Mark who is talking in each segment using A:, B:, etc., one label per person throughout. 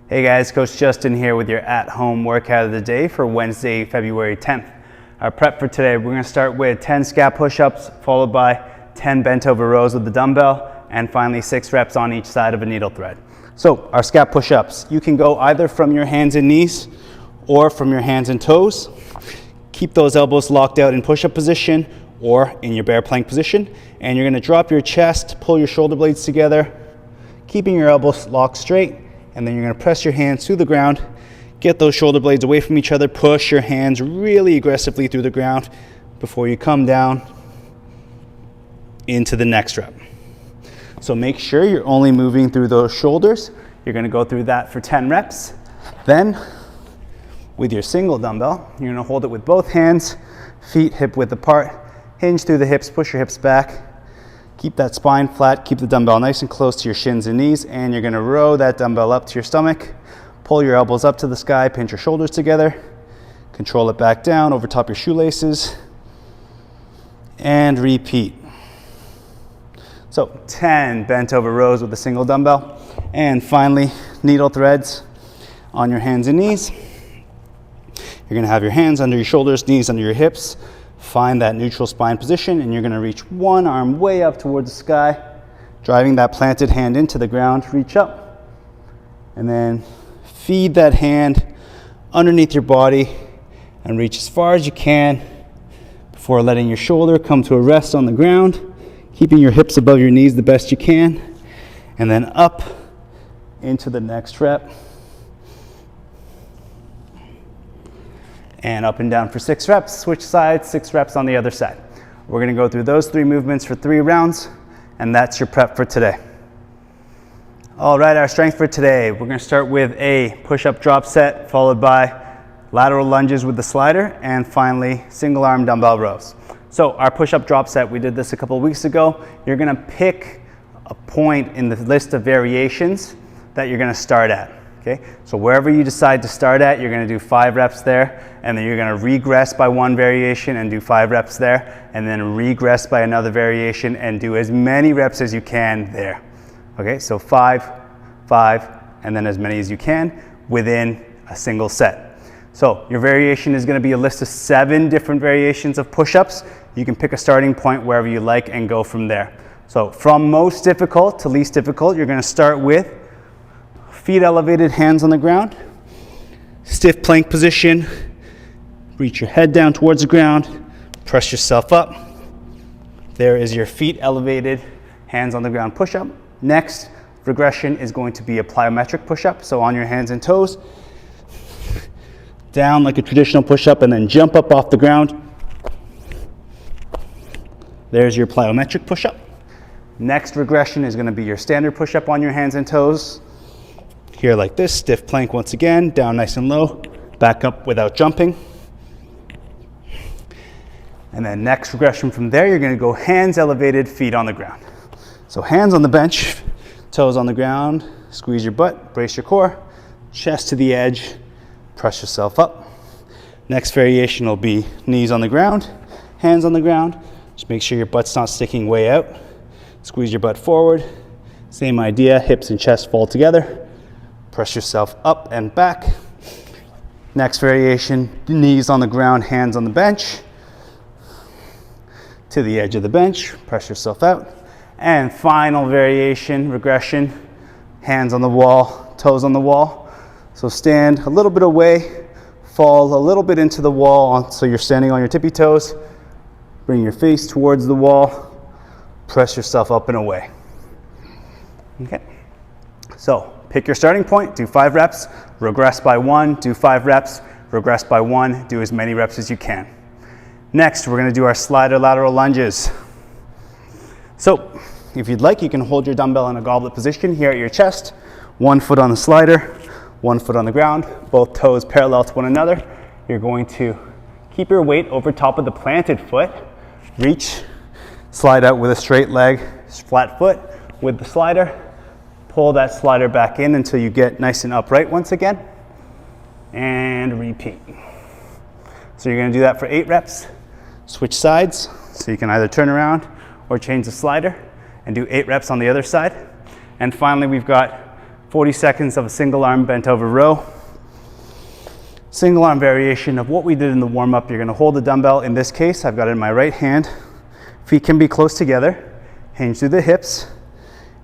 A: Hey guys, Coach Justin here with your at-home workout of the day for Wednesday, February 10th. Our prep for today, we're going to start with 10 scap push-ups, followed by 10 bent over rows with the dumbbell, and finally 6 reps on each side of a needle thread. So our scap push-ups, you can go either from your hands and knees or from your hands and toes. Keep those elbows locked out in push-up position or in your bear plank position, and you're going to drop your chest, pull your shoulder blades together, keeping your elbows locked straight. And then you're going to press your hands to the ground, get those shoulder blades away from each other, push your hands really aggressively through the ground before you come down into the next rep. So make sure you're only moving through those shoulders. You're going to go through that for 10 reps. Then with your single dumbbell, you're going to hold it with both hands, feet hip width apart, hinge through the hips, push your hips back. Keep that spine flat, keep the dumbbell nice and close to your shins and knees, and you're gonna row that dumbbell up to your stomach, pull your elbows up to the sky, pinch your shoulders together, control it back down over top your shoelaces, and repeat. So 10 bent over rows with a single dumbbell, and finally needle threads on your hands and knees. You're gonna have your hands under your shoulders, knees under your hips. Find that neutral spine position, and you're going to reach one arm way up towards the sky, driving that planted hand into the ground. Reach up, and then feed that hand underneath your body and reach as far as you can before letting your shoulder come to a rest on the ground, keeping your hips above your knees the best you can, and then up into the next rep. And up and down for 6 reps, switch sides, 6 reps on the other side. We're gonna go through those 3 movements for 3 rounds, and that's your prep for today. All right, our strength for today, we're gonna start with a push-up drop set, followed by lateral lunges with the slider, and finally, single arm dumbbell rows. So our push-up drop set, we did this a couple of weeks ago. You're gonna pick a point in the list of variations that you're gonna start at. Okay, so wherever you decide to start at, you're going to do 5 reps there, and then you're going to regress by 1 variation and do 5 reps there, and then regress by another variation and do as many reps as you can there. Okay, so 5, 5, and then as many as you can within a single set. So your variation is going to be a list of 7 different variations of push-ups. You can pick a starting point wherever you like and go from there. So from most difficult to least difficult, you're going to start with feet elevated, hands on the ground, stiff plank position, reach your head down towards the ground, press yourself up. There is your feet elevated, hands on the ground push-up. Next regression is going to be a plyometric push-up, so on your hands and toes, down like a traditional push-up, and then jump up off the ground. There's your plyometric push-up. Next regression is going to be your standard push-up on your hands and toes. Here like this, stiff plank once again, down nice and low, back up without jumping. And then next regression from there, you're gonna go hands elevated, feet on the ground. So hands on the bench, toes on the ground, squeeze your butt, brace your core, chest to the edge, press yourself up. Next variation will be knees on the ground, hands on the ground. Just make sure your butt's not sticking way out. Squeeze your butt forward. Same idea, hips and chest fall together. Press yourself up and back. Next variation, knees on the ground, hands on the bench. To the edge of the bench, press yourself out. And final variation, regression, hands on the wall, toes on the wall. So stand a little bit away, fall a little bit into the wall, so you're standing on your tippy toes. Bring your face towards the wall, press yourself up and away. Okay, so pick your starting point, do 5 reps, regress by 1, do 5 reps, regress by 1, do as many reps as you can. Next, we're going to do our slider lateral lunges. So if you'd like, you can hold your dumbbell in a goblet position here at your chest, 1 foot on the slider, 1 foot on the ground, both toes parallel to one another. You're going to keep your weight over top of the planted foot, reach, slide out with a straight leg, flat foot with the slider. Pull that slider back in until you get nice and upright once again, and repeat. So you're going to do that for 8 reps. Switch sides, so you can either turn around or change the slider and do 8 reps on the other side. And finally, we've got 40 seconds of a single arm bent over row. Single arm variation of what we did in the warm up. You're gonna hold the dumbbell. In this case, I've got it in my right hand. Feet can be close together, hinge through the hips,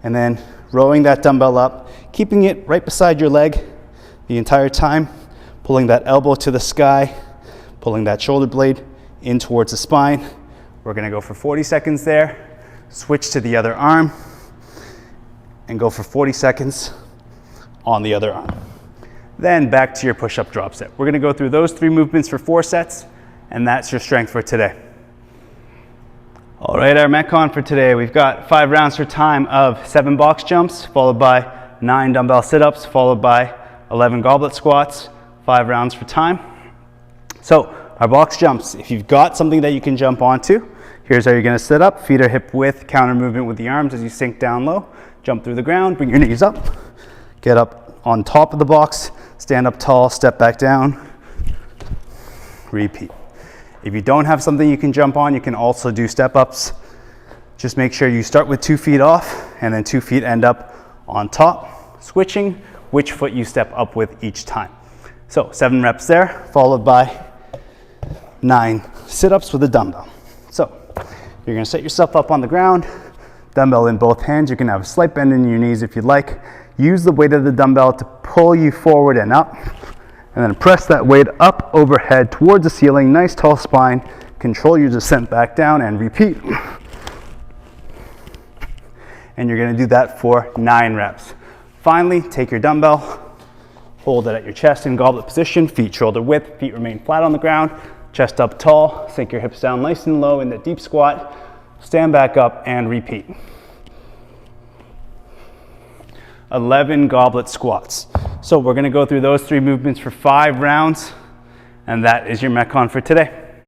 A: and then rowing that dumbbell up, keeping it right beside your leg the entire time, pulling that elbow to the sky, pulling that shoulder blade in towards the spine. We're gonna go for 40 seconds there, switch to the other arm, and go for 40 seconds on the other arm. Then back to your push-up drop set. We're gonna go through those 3 movements for 4 sets, and that's your strength for today. All right, our Metcon for today, we've got 5 rounds for time of 7 box jumps, followed by 9 dumbbell sit-ups, followed by 11 goblet squats, 5 rounds for time. So our box jumps, if you've got something that you can jump onto, here's how you're gonna sit up. Feet are hip width, counter movement with the arms as you sink down low. Jump through the ground, bring your knees up, get up on top of the box, stand up tall, step back down, repeat. If you don't have something you can jump on, you can also do step ups. Just make sure you start with 2 feet off and then 2 feet end up on top, switching which foot you step up with each time. So 7 reps there, followed by 9 sit-ups with a dumbbell. So you're gonna set yourself up on the ground, dumbbell in both hands. You can have a slight bend in your knees if you'd like. Use the weight of the dumbbell to pull you forward and up, and then press that weight up overhead towards the ceiling, nice tall spine. Control your descent back down and repeat. And you're gonna do that for 9 reps. Finally, take your dumbbell, hold it at your chest in goblet position, feet shoulder width, feet remain flat on the ground, chest up tall, sink your hips down nice and low in the deep squat, stand back up and repeat. 11 goblet squats. So we're gonna go through those 3 movements for 5 rounds, and that is your Metcon for today.